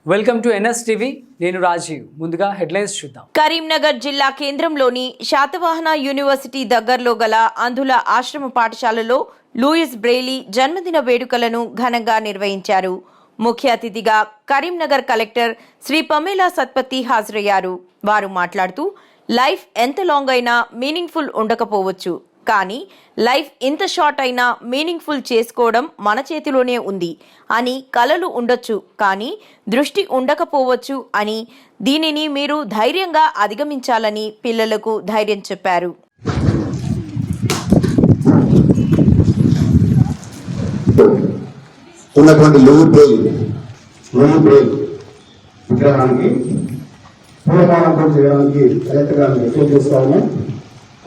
Welcome to NSTV. నేను రాజీవ్. ముందుగా headlines చూద్దాం. కరీంనగర్ జిల్లా కేంద్రంలోని శాతవాహన యూనివర్సిటీ దగ్గరలో గల అంధుల ఆశ్రమ పాఠశాలలో లూయిస్ బ్రెయిలీ జన్మదిన వేడుకలను ఘనంగా నిర్వహించారు. ముఖ్య అతిథిగా కరీంనగర్ కలెక్టర్ శ్రీ పమేలా సత్పతి హాజరయ్యారు. వారు మాట్లాడుతూ లైఫ్ ఎంత లాంగ్ అయినా మీనింగ్ఫుల్ ఉండకపోవచ్చు, కానీ లైఫ్ ఇంత షార్ట్ అయినా మీనింగ్ఫుల్ చేసుకోవడం మన చేతిలోనే ఉంది అని. కలలు ఉండొచ్చు కానీ దృష్టి ఉండకపోవచ్చు అని. దీనిని మీరు ధైర్యంగా అధిగమించాలని పిల్లలకు ధైర్యం చెప్పారు. ఉన్నటువంటి విగ్రహానికి పూలమాలంతో చేయడానికి కలెక్టర్ గారిని రిక్వెస్ట్ చేస్తా ఉన్నాం.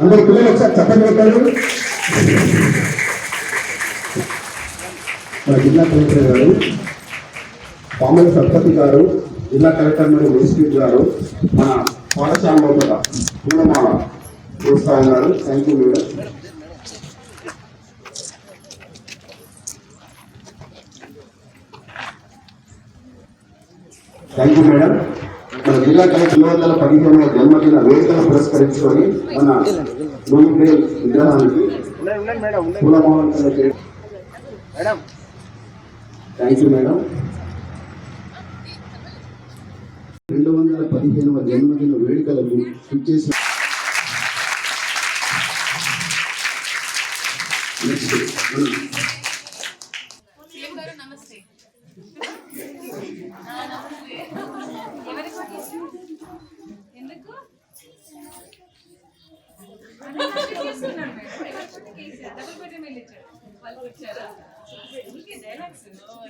అందరి పిల్లలు ఒకసారి చెప్పండి పెట్టారు. మన జిల్లా కలెక్టర్ గారు పమేలా సత్పతి గారు, జిల్లా కలెక్టర్ మరియు మేజిస్ట్రేట్ గారు మన పాఠశాలలో కూడా పూలమాల చేస్తా ఉన్నారు. Thank you madam. Thank you madam. మన జిల్లా కలెక్టర్ 2015 జన్మదిన వేడుకలు పురస్కరించుకొని మన లూయిస్ బ్రెయిలీ విగ్రహానికి పూలమాలతో చేయడం. Thank you madam. 215వ జన్మదిన వేడుకలకు ఇచ్చేసి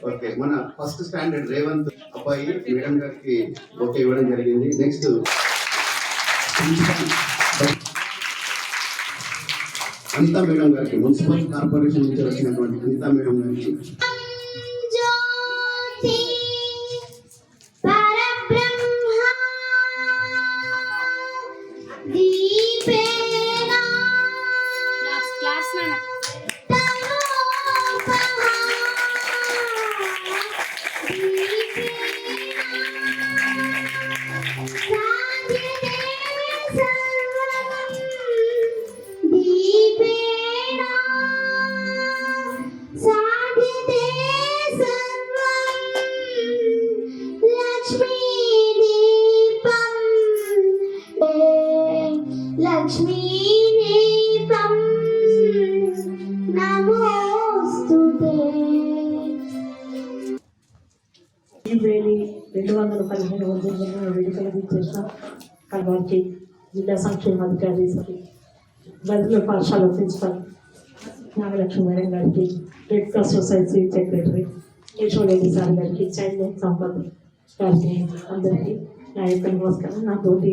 ఓకే, మన ఫస్ట్ స్టాండర్డ్ రేవంత్ అబ్బాయి మేడం గారికి ఓకే ఇవ్వడం జరిగింది. నెక్స్ట్ అనితా మేడం గారికి, మున్సిపల్ కార్పొరేషన్ నుంచి వచ్చినటువంటి అనితా మేడం గారికి బ్రెయిలీ 215వ జన్మదిన వేడుకలకు ఇచ్చేసిన కలవారికి జిల్లా సంక్షేమాధికారి బదిలీ పాఠశాల ప్రిన్సిపల్ నాగలక్ష్మి మేడం గారికి, red cross society secretary Keshava Reddy sir గారికి, చైల్డ్ లైన్ సంపత్ గారికి, అందరికీ నా యొక్క నమస్కారం. నా తోటి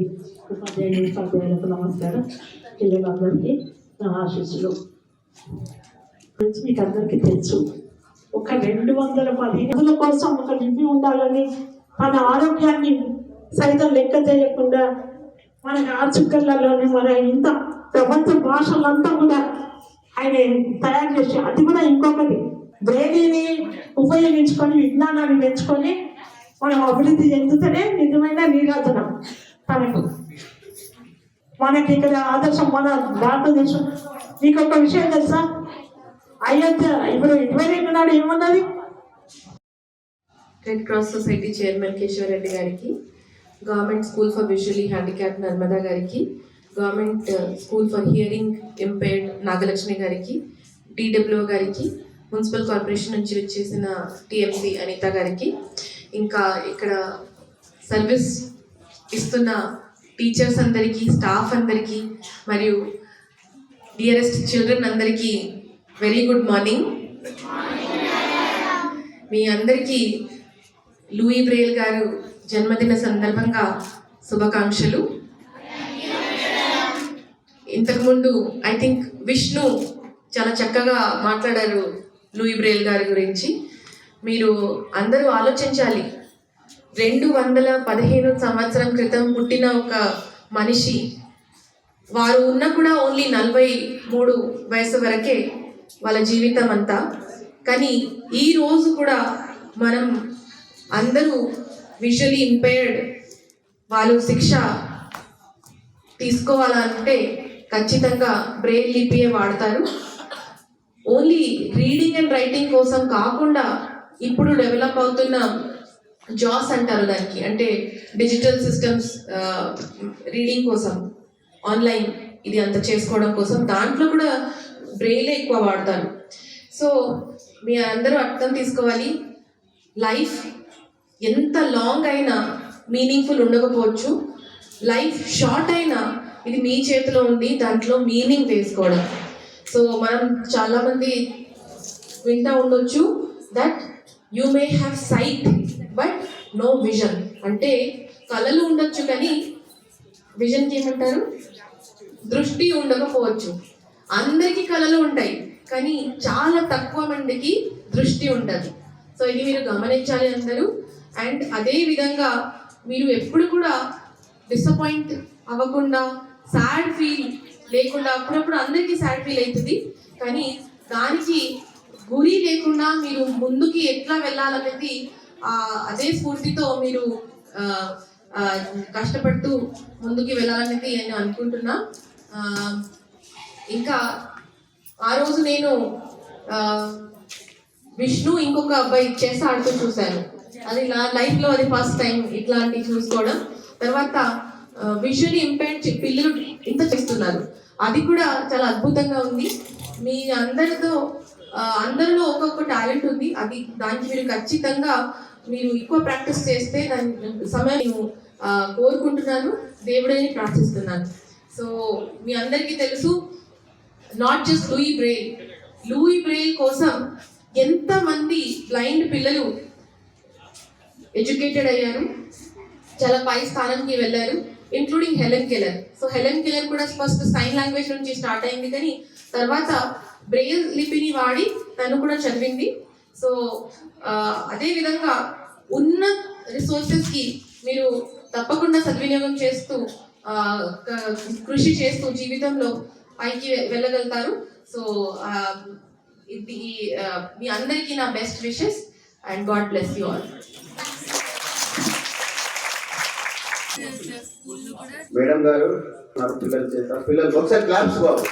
ఉపాధ్యాయులకు నమస్కారం. పిల్లలందరికీ నా ఆశీస్సులు. మీకు అందరికీ తెలుసు, ఒక 215 కోసం ఒక రివ్యూ ఉండాలని, మన ఆరోగ్యాన్ని సైతం లెక్క చేయకుండా మన ఆచుకళ్ళలోనే మన ఇంత ప్రపంచ భాషలంతా కూడా ఆయన తయారు చేసి, అది కూడా ఇంకొకటి బ్రెయిలీని ఉపయోగించుకొని విజ్ఞానాన్ని పెంచుకొని మనం అభివృద్ధి చెందుతూనే నిజమైన నీరాజనం తనకు. మనకి ఇక్కడ ఆదర్శం మన భారతదేశం. మీకు ఒక విషయం తెలుసా, అయోధ్య ఇప్పుడు 22 నాడు ఏమన్నది? Red cross Society chairman Keshava Reddy గారికి, government school for visually handicap Narmada గారికి, government school for hearing impaired Nagalakshmi గారికి, డిడబ్ల్యూ గారికి, మున్సిపల్ కార్పొరేషన్ నుంచి వచ్చేసిన టిఎంసి అనిత గారికి, ఇంకా ఇక్కడ సర్వీస్ ఇస్తున్న టీచర్స్ అందరికీ, స్టాఫ్ అందరికీ, మరియు డియరెస్ట్ చిల్డ్రన్ అందరికీ వెరీ గుడ్ మార్నింగ్. మీ అందరికీ లూయిస్ బ్రెయిలీ గారు జన్మదిన సందర్భంగా శుభాకాంక్షలు. ఇంతకుముందు ఐ థింక్ విష్ణు చాలా చక్కగా మాట్లాడారు లూయిస్ బ్రెయిలీ గారి గురించి. మీరు అందరూ ఆలోచించాలి, 215 సంవత్సరం క్రితం పుట్టిన ఒక మనిషి, వారు ఉన్న కూడా ఓన్లీ 43 వయసు వరకే వాళ్ళ జీవితం అంతా. కానీ ఈ రోజు కూడా మనం అందరూ విజువల్లీ ఇంపైర్డ్ వాళ్ళు శిక్ష తీసుకోవాలంటే ఖచ్చితంగా బ్రెయిల్ లిపియే వాడతారు. ఓన్లీ రీడింగ్ అండ్ రైటింగ్ కోసం కాకుండా ఇప్పుడు డెవలప్ అవుతున్న జాస్ అంటారు దానికి, అంటే డిజిటల్ సిస్టమ్స్ రీడింగ్ కోసం ఆన్లైన్ ఇది అంత చేసుకోవడం కోసం దాంట్లో కూడా బ్రెయిలే ఎక్కువ వాడతారు. సో మీ అందరూ అర్థం తీసుకోవాలి, లైఫ్ ఎంత లాంగ్ అయినా మీనింగ్ఫుల్ ఉండకపోవచ్చు, లైఫ్ షార్ట్ అయినా ఇది మీ చేతిలో ఉంది, దాంట్లో మీనింగ్ వేసుకోవడం. సో మనం చాలామంది వింటూ ఉండొచ్చు that you may have sight but no vision, అంటే కళలు ఉండొచ్చు కానీ విజన్కి ఏమంటారు, దృష్టి ఉండకపోవచ్చు. అందరికీ కళలు ఉంటాయి కానీ చాలా తక్కువ మందికి దృష్టి ఉంటుంది. సో ఇది మీరు గమనించాలి అందరూ. అండ్ అదే విధంగా మీరు ఎప్పుడు కూడా డిసప్పాయింట్ అవ్వకుండా, సాడ్ ఫీల్ లేకుండా, అప్పుడప్పుడు అందరికీ సాడ్ ఫీల్ అవుతుంది కానీ దానికి గురి లేకుండా మీరు ముందుకి ఎట్లా వెళ్ళాలనేది అదే స్ఫూర్తితో మీరు కష్టపడుతూ ముందుకి వెళ్ళాలనేది నేను అనుకుంటున్నా. ఇంకా ఆ రోజు నేను విష్ణు ఇంకొక అబ్బాయి చెస్ ఆడుతూ చూశాను. అది నా లైఫ్లో అది ఫస్ట్ టైం ఇట్లాంటివి చూసుకోవడం. తర్వాత విజువల్లీ ఇంపైర్డ్ పిల్లలు ఇంత చేస్తున్నారు, అది కూడా చాలా అద్భుతంగా ఉంది. మీ అందరిలో ఒక్కొక్క టాలెంట్ ఉంది, అది దానికి మీరు ఖచ్చితంగా మీరు ఎక్కువ ప్రాక్టీస్ చేస్తే దాని సమయం నేను కోరుకుంటున్నాను, దేవుడిని ప్రార్థిస్తున్నాను. సో మీ అందరికీ తెలుసు, నాట్ జస్ట్ లూయి బ్రెయిల్ కోసం ఎంతమంది బ్లైండ్ పిల్లలు ఎడ్యుకేటెడ్ అయ్యారు, చాలా పై స్థానానికి వెళ్ళారు, including Helen Keller. So Helen Keller కూడా ఫస్ట్ సైన్ లాంగ్వేజ్ నుంచి స్టార్ట్ అయింది కానీ తర్వాత బ్రెయిల్ లిపిని వాడి తను కూడా చదివింది. సో అదేవిధంగా ఉన్న రిసోర్సెస్కి మీరు తప్పకుండా సద్వినియోగం చేస్తూ కృషి చేస్తూ జీవితంలో పైకి వెళ్ళగలుగుతారు. సో మీ అందరికీ నా best wishes and God bless you all. Madam గారు నాకు పిల్లలు చేస్తారు, పిల్లలు ఒకసారి క్లాప్స్ బాబు,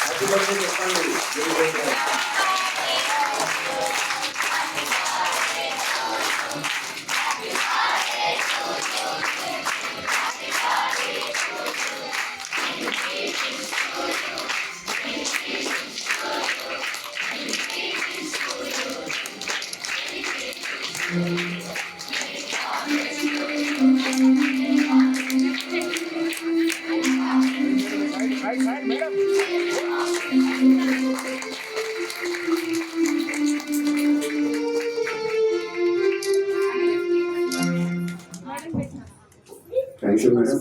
హ్యాపీ బర్త్డే చెప్పండి. Thank you madam.